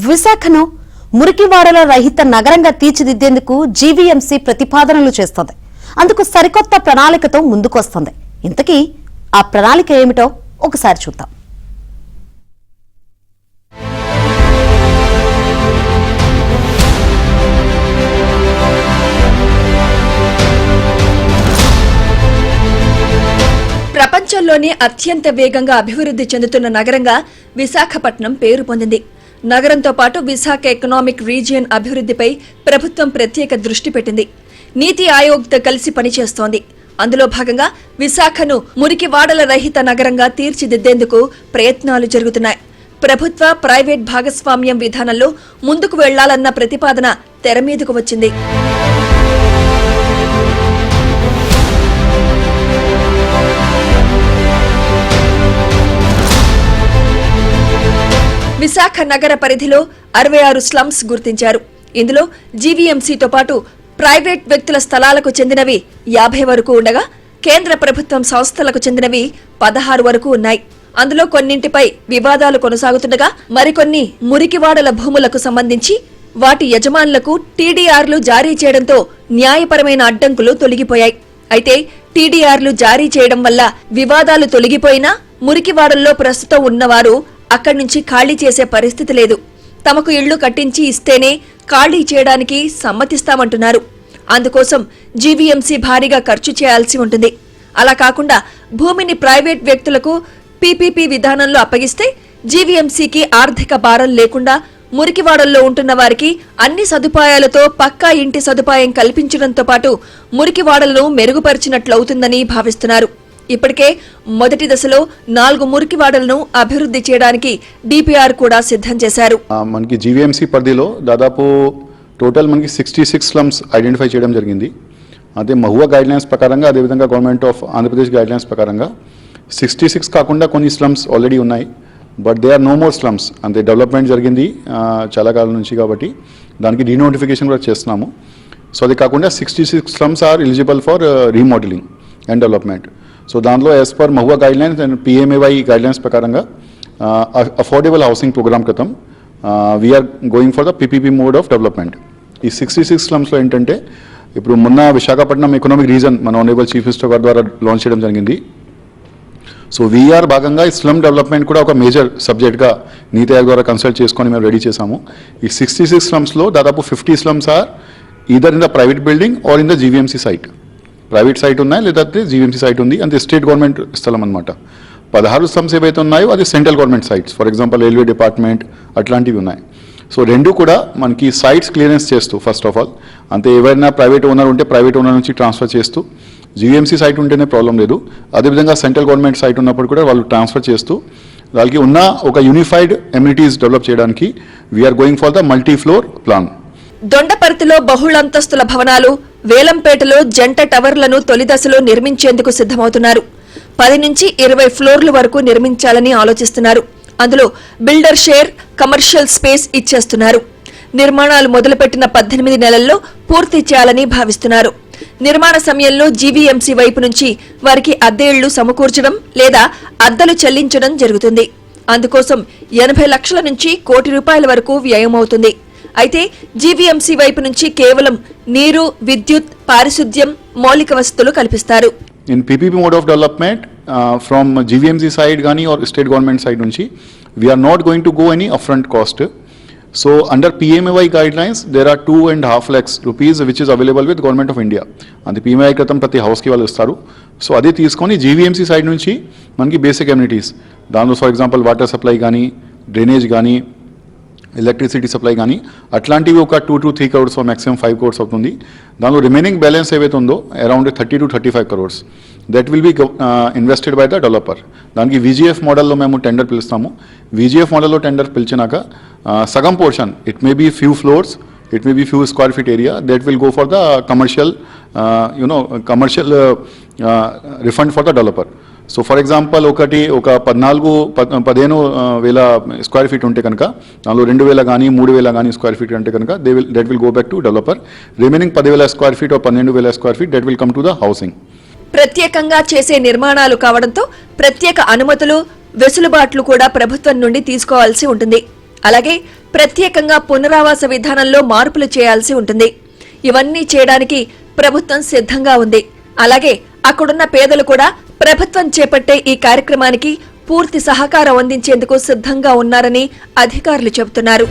విశాఖను మురికివాడల రహిత నగరంగా తీర్చిదిద్దేందుకు జీవీఎంసీ ప్రతిపాదనలు చేస్తోంది. అందుకు సరికొత్త ప్రణాళికతో ముందుకొస్తుంది. ఇంతకీ ఆ ప్రణాళిక ఏమిటో ఒకసారి చూద్దాం. ప్రపంచంలోనే అత్యంత వేగంగా అభివృద్ధి చెందుతున్న నగరంగా విశాఖపట్నం పేరు పొందింది. నగరంతో పాటు విశాఖ ఎకనామిక్ రీజియన్ అభివృద్ధిపై ప్రభుత్వం ప్రత్యేక దృష్టి పెట్టింది. నీతి ఆయోగ్తో కలిసి పనిచేస్తోంది. అందులో భాగంగా విశాఖను మురికివాడల రహిత నగరంగా తీర్చిదిద్దేందుకు ప్రయత్నాలు జరుగుతున్నాయి. ప్రభుత్వ ప్రైవేట్ భాగస్వామ్యం విధానంలో ముందుకు వెళ్లాలన్న ప్రతిపాదన తెరమీదకు వచ్చింది. విశాఖ నగర పరిధిలో 66 స్లమ్స్ గుర్తించారు. ఇందులో జీవీఎంసీతో పాటు ప్రైవేట్ వ్యక్తుల స్థలాలకు చెందినవి 50 వరకు ఉండగా కేంద్ర ప్రభుత్వం సంస్థలకు చెందినవి 16 వరకు ఉన్నాయి. అందులో కొన్నింటిపై వివాదాలు కొనసాగుతుండగా మరికొన్ని మురికివాడల భూములకు సంబంధించి వాటి యజమానులకు టీడీఆర్లు జారీ చేయడంతో న్యాయపరమైన అడ్డంకులు తొలగిపోయాయి. అయితే టీడీఆర్లు జారీ చేయడం వల్ల వివాదాలు తొలగిపోయినా మురికివాడల్లో ప్రస్తుతం ఉన్నవారు అక్కడి నుంచి ఖాళీ చేసే పరిస్థితి లేదు. తమకు ఇళ్లు కట్టించి ఇస్తేనే ఖాళీ చేయడానికి సమ్మతిస్తామంటున్నారు. అందుకోసం జీవీఎంసీ భారీగా ఖర్చు చేయాల్సి ఉంటుంది. అలా కాకుండా భూమిని ప్రైవేట్ వ్యక్తులకు పీపీపీ విధానంలో అప్పగిస్తే జీవీఎంసీకి ఆర్థిక భారం లేకుండా మురికివాడల్లో ఉంటున్న వారికి అన్ని సదుపాయాలతో పక్కా ఇంటి సదుపాయం కల్పించడంతో పాటు మురికివాడలను మెరుగుపరిచినట్లవుతుందని భావిస్తున్నారు. ఇప్పటికే మొదటి దశలో 4 మురికివాడలను అభివృద్ధి చేయడానికి డిపిఆర్ కూడా సిద్ధం చేశారు. మనకి జీవీఎంసీ పరిధిలో దాదాపు టోటల్ మనకి 66 స్లమ్స్ ఐడెంటిఫై చేయడం జరిగింది. అదే మహువా గైడ్లైన్స్ ప్రకారంగా, అదేవిధంగా గవర్నమెంట్ ఆఫ్ ఆంధ్రప్రదేశ్ గైడ్లైన్స్ ప్రకారంగా 66 కాకుండా కొన్ని స్లమ్స్ ఆల్రెడీ ఉన్నాయి. But they are no more slums. అంతే డెవలప్మెంట్ జరిగింది చాలా కాలం నుంచి, కాబట్టి దానికి డీనోటిఫికేషన్ కూడా చేస్తున్నాము. సో అది కాకుండా 66 slums are eligible for remodelling and development. So దాంట్లో యాజ్ పర్ మహువా గైడ్లైన్స్ అండ్ పిఎంఏవై గైడ్లైన్స్ ప్రకారంగా అఫోర్డబుల్ హౌసింగ్ ప్రోగ్రామ్ క్రితం we are going for the PPP mode of development. ఈ 66 స్లమ్స్లో ఏంటంటే ఇప్పుడు మొన్న విశాఖపట్నం ఎకనామిక్ రీజన్ మన ఆనరబుల్ చీఫ్ మినిస్టర్ గారి ద్వారా లాంచ్ చేయడం జరిగింది. సో వీఆర్ భాగంగా ఈ స్లమ్ డెవలప్మెంట్ కూడా ఒక మేజర్ సబ్జెక్ట్గా నీతి ఆయోగ్ ద్వారా కన్సల్ట్ చేసుకొని మేము రెడీ చేశాము. ఈ 66 స్లమ్స్లో దాదాపు 50 slums are either in the private building or in the GVMC site. Private site ఉన్నాయి, లేదంటే జీవీఎంసీ సైట్ ఉంది, అంతే స్టేట్ గవర్నమెంట్ స్థలం అనమాట. 16 స్లమ్స్ ఏవైతే ఉన్నాయో అది central government sites, for example railway department అట్లాంటివి ఉన్నాయి. సో రెండు కూడా మనకి సైట్స్ క్లియరెన్స్ చేస్తూ ఫస్ట్ ఆఫ్ ఆల్, అంతే ఎవరైనా ప్రైవేట్ ఓనర్ ఉంటే ప్రైవేట్ ఓనర్ నుంచి ట్రాన్స్ఫర్ చేస్తూ, జీవీఎంసీ సైట్ ఉంటేనే ప్రాబ్లం లేదు, అదేవిధంగా సెంట్రల్ గవర్నమెంట్ సైట్ ఉన్నప్పుడు కూడా వాళ్ళు ట్రాన్స్ఫర్ చేస్తూ వాళ్ళకి ఉన్న ఒక యూనిఫైడ్ ఎమ్యూనిటీస్ డెవలప్ చేయడానికి we are going for the multi floor plan. దొండపర్తిలో బహుళంతస్తుల భవనాలు, వేలంపేటలో జంట టవర్లను తొలి దశలో నిర్మించేందుకు సిద్ధమవుతున్నారు. 10 నుంచి 20 ఫ్లోర్ల వరకు నిర్మించాలని ఆలోచిస్తున్నారు. అందులో బిల్డర్ షేర్, కమర్షియల్ స్పేస్ ఇచ్చేస్తున్నారు. నిర్మాణాలు మొదలుపెట్టిన 18 నెలల్లో పూర్తి చేయాలని భావిస్తున్నారు. నిర్మాణ సమయంలో జీవీఎంసీ వైపు నుంచి వారికి అద్దె ఇళ్లు సమకూర్చడం లేదా అద్దెలు చెల్లించడం జరుగుతుంది. అందుకోసం 80 లక్షల నుంచి ₹1 కోటి వరకు వ్యయమవుతుంది. అయితే జీవీఎంసీ వైపు నుంచి కేవలం నీరు, విద్యుత్, పారిశుద్ధ్యం, మౌలిక వసతులు కల్పిస్తారు. In PPP mode of development from GVMC side కానీ ఆర్ స్టేట్ గవర్నమెంట్ సైడ్ నుంచి we are not going to go any upfront cost. So under PMAY guidelines there are 2.5 lakhs rupees which is available with government of India. అది PMAY క్రితం ప్రతి హౌస్కి వాళ్ళు ఇస్తారు. So అది తీసుకొని జీవీఎంసీ సైడ్ నుంచి మనకి బేసిక్ ఎమ్యూనిటీస్, దానిలో ఫర్ ఎగ్జాంపుల్ వాటర్ సప్లై కానీ, డ్రైనేజ్ కానీ, ఎలక్ట్రిసిటీ సప్లై కానీ అట్లాంటివి ఒక 2 to 3 crores మ్యాక్సిమం 5 crores అవుతుంది. దానిలో రిమైనింగ్ బ్యాలెన్స్ ఏవైతే ఉందో around 30 to 35 crores that will be invested by the developer. దానికి విజిఎఫ్ మోడల్లో మేము టెండర్ పిలుస్తాము. విజిఎఫ్ మోడల్లో టెండర్ పిలిచినాక సగం portion, it may be few floors, it may be few square feet area that will go for the commercial refund for the developer. So for example ఒకటి ఒక 14-15,000 square feet ఉంటే కనుక దానిలో 2,000 కానీ 3,000 కానీ స్క్వేర్ ఫీట్ అంటే కనుక that will go back to developer. Remaining 10,000 square feet or 12,000 square feet that will come to the housing. ప్రత్యేకంగా చేసే నిర్మాణాలు కావడంతో ప్రత్యేక అనుమతులు, వెసులుబాట్లు కూడా ప్రభుత్వం నుండి తీసుకోవాల్సి ఉంటుంది. అలాగే ప్రత్యేకంగా పునరావాస విధానంలో మార్పులు చేయాల్సి ఉంటుంది. ఇవన్నీ చేయడానికి ప్రభుత్వం సిద్ధంగా ఉంది. అలాగే అక్కడున్న పేదలు కూడా ప్రభుత్వం చేపట్టే ఈ కార్యక్రమానికి పూర్తి సహకారం అందించేందుకు సిద్ధంగా ఉన్నారని అధికారులు చెబుతున్నారు.